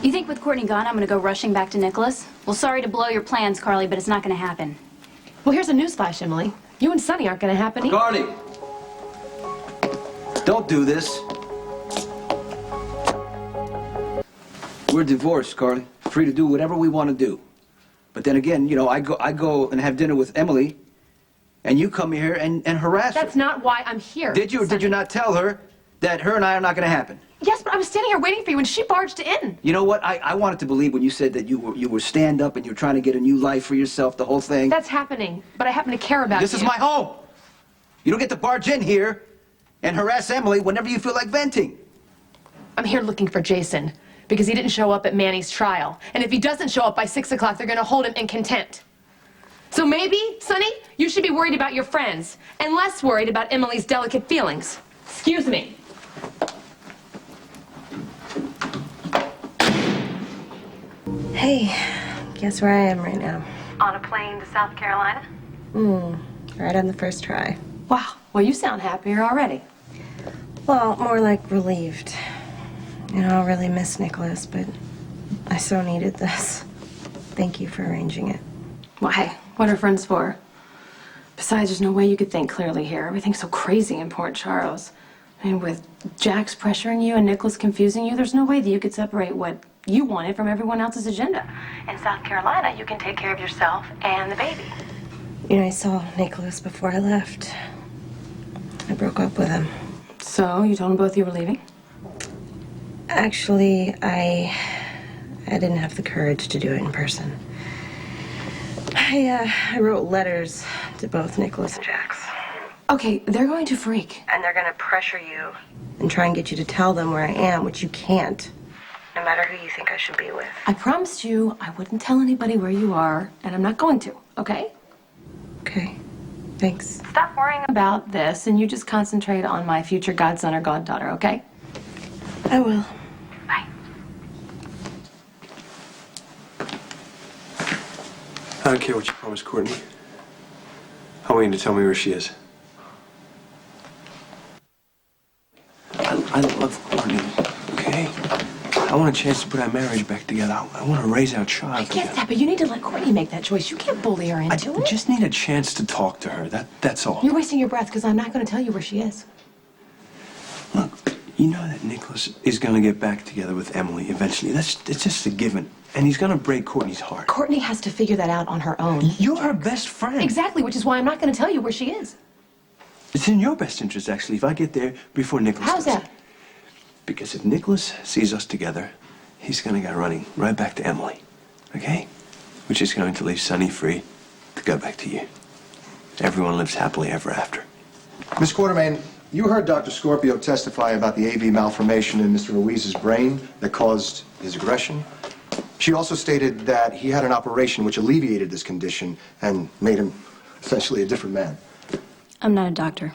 You think with Courtney gone, I'm gonna go rushing back to Nicholas? Well, sorry to blow your plans, Carly, but it's not gonna happen. Well, here's a newsflash, Emily. You and Sonny aren't gonna happen either. Courtney! Don't do this. We're divorced, Carly. Free to do whatever we want to do. But then again, you know, I go and have dinner with Emily, and you come here and harass her. That's not why I'm here. Did you or did you not tell her that her and I are not going to happen? Yes, but I was standing here waiting for you, and she barged in. You know what? I wanted to believe when you said that you were stand up and you were trying to get a new life for yourself, the whole thing. That's happening, but I happen to care about you. This is my home. You don't get to barge in here and harass Emily whenever you feel like venting. I'm here looking for Jason because he didn't show up at Manny's trial. And if he doesn't show up by 6 o'clock, they're going to hold him in contempt. So maybe, Sonny, you should be worried about your friends and less worried about Emily's delicate feelings. Excuse me. Hey, guess where I am right now? On a plane to South Carolina? Right on the first try. Wow, well, you sound happier already. Well, more like relieved. You know, I really miss Nicholas, but I so needed this. Thank you for arranging it. Well, hey, what are friends for? Besides, there's no way you could think clearly here. Everything's so crazy in Port Charles. I mean, with Jax pressuring you and Nicholas confusing you, there's no way that you could separate what you wanted from everyone else's agenda. In South Carolina, you can take care of yourself and the baby. You know, I saw Nicholas before I left. I broke up with him. So, you told them both you were leaving? Actually, I didn't have the courage to do it in person. I wrote letters to both Nicholas and Jax. Okay, they're going to freak. And they're gonna pressure you and try and get you to tell them where I am, which you can't, no matter who you think I should be with. I promised you I wouldn't tell anybody where you are, and I'm not going to, okay? Okay, thanks. Stop worrying about this, and you just concentrate on my future godson or goddaughter, okay? I will. Bye. I don't care what you promised, Courtney. I want you to tell me where she is. I love Courtney, okay? I want a chance to put our marriage back together. I want to raise our child I together. get that, but you need to let Courtney make that choice. You can't bully her into I it. just need a chance to talk to her. That's all. You're wasting your breath because I'm not going to tell you where she is. Look, you know that Nicholas is going to get back together with Emily eventually. It's just a given. And he's going to break Courtney's heart. Courtney has to figure that out on her own. You're her best friend. Exactly, which is why I'm not going to tell you where she is. It's in your best interest, actually, if I get there before Nicholas How's does. that? Because if Nicholas sees us together, he's going to go running right back to Emily, okay? Which is going to leave Sonny free to go back to you. Everyone lives happily ever after. Miss Quartermain, you heard Dr. Scorpio testify about the AV malformation in Mr. Ruiz's brain that caused his aggression. She also stated that he had an operation which alleviated this condition and made him essentially a different man. I'm not a doctor.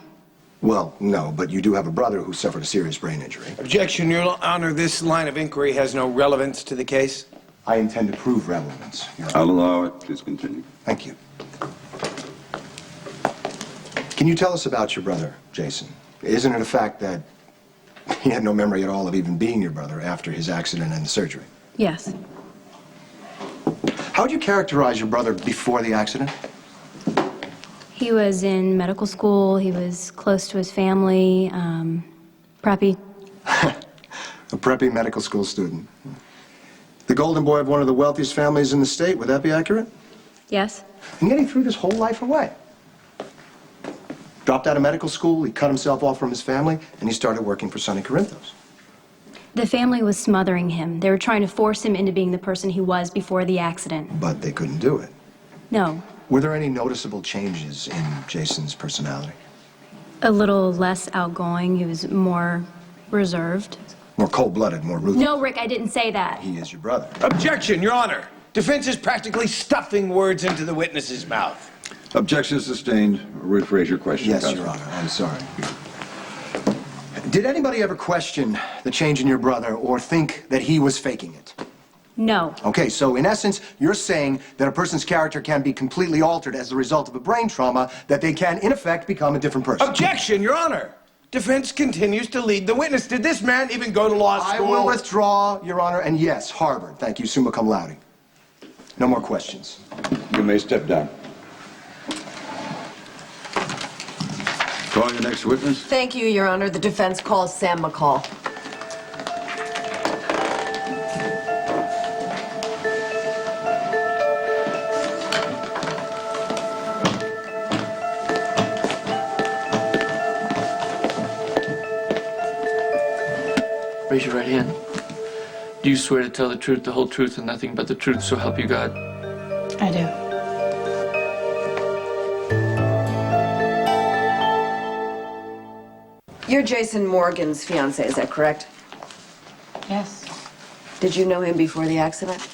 Well, no, but you do have a brother who suffered a serious brain injury. Objection, Your Honor. This line of inquiry has no relevance to the case. I intend to prove relevance, Your Honor. I'll allow it. Please continue. Thank you. Can you tell us about your brother, Jason? Isn't it a fact that he had no memory at all of even being your brother after his accident and the surgery? Yes. How would you characterize your brother before the accident? He was in medical school. He was close to his family. Preppy. A preppy medical school student. The golden boy of one of the wealthiest families in the state. Would that be accurate? Yes. And yet he threw his whole life away. Dropped out of medical school, he cut himself off from his family, and he started working for Sonny Corinthos. The family was smothering him. They were trying to force him into being the person he was before the accident. But they couldn't do it. No. Were there any noticeable changes in Jason's personality? A little less outgoing. He was more reserved. More cold-blooded, more ruthless? No, Rick, I didn't say that. He is your brother. Objection, Your Honor. Defense is practically stuffing words into the witness's mouth. Objection sustained. Rephrase your question. Yes, Counsel. Your Honor. I'm sorry. Did anybody ever question the change in your brother or think that he was faking it? No. Okay, so in essence, you're saying that a person's character can be completely altered as a result of a brain trauma, that they can, in effect, become a different person. Objection, Your Honor. Defense continues to lead the witness. Did this man even go to law I school? will withdraw, Your Honor, and yes, Harvard. Thank you, summa cum laude. No more questions. You may step down. Call your next witness. Thank you, Your Honor. The defense calls Sam McCall. Raise your right hand. Do you swear to tell the truth, the whole truth, and nothing but the truth, so help you God? I do. You're Jason Morgan's fiance, is that correct? Yes. Did you know him before the accident?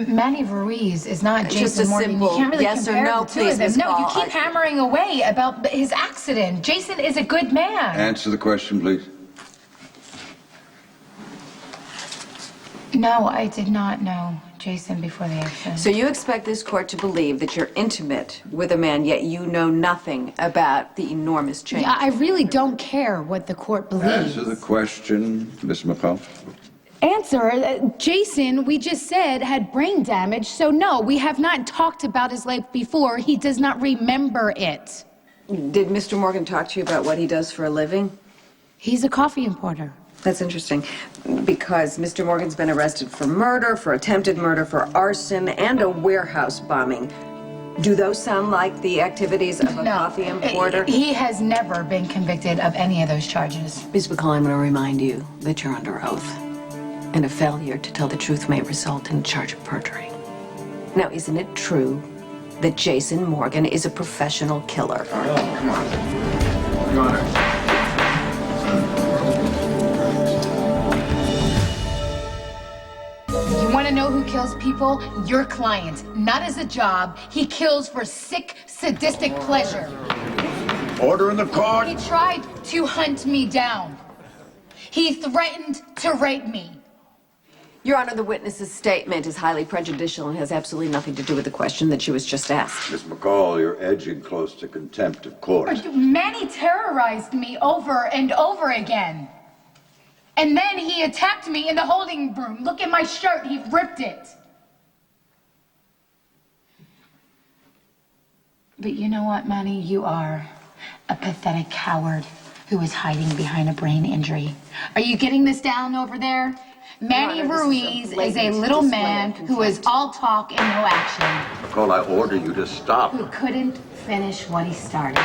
Manny Ruiz is not Just Jason a Morgan. simple You can't really yes or compare no, the two please, of them. Ms. No, you Paul. keep hammering away about his accident. Jason is a good man. Answer the question, please. No, I did not know Jason before the accident. So you expect this court to believe that you're intimate with a man, yet you know nothing about the enormous change? Yeah, I really don't care what the court believes. Answer the question, Miss McCall. Answer. Jason, we just said, had brain damage, so no, we have not talked about his life before. He does not remember it. Did Mr. Morgan talk to you about what he does for a living? He's a coffee importer. That's interesting, because Mr. Morgan's been arrested for murder, for attempted murder, for arson, and a warehouse bombing. Do those sound like the activities of a coffee importer? He has never been convicted of any of those charges. Ms. McCall, I'm going to remind you that you're under oath, and a failure to tell the truth may result in a charge of perjury. Now, isn't it true that Jason Morgan is a professional killer? Come on. Your Honor. You want to know who kills people? Your client. Not as a job. He kills for sick, sadistic pleasure. Order in the court. He tried to hunt me down. He threatened to rape me. Your Honor, the witness's statement is highly prejudicial and has absolutely nothing to do with the question that she was just asked. Miss McCall, you're edging close to contempt of court. Manny terrorized me over and over again. And then he attacked me in the holding room. Look at my shirt, he ripped it. But you know what, Manny? You are a pathetic coward who is hiding behind a brain injury. Are you getting this down over there? Manny Ruiz is a little man who is all talk and no action. McCall, I order you to stop. Who couldn't finish what he started.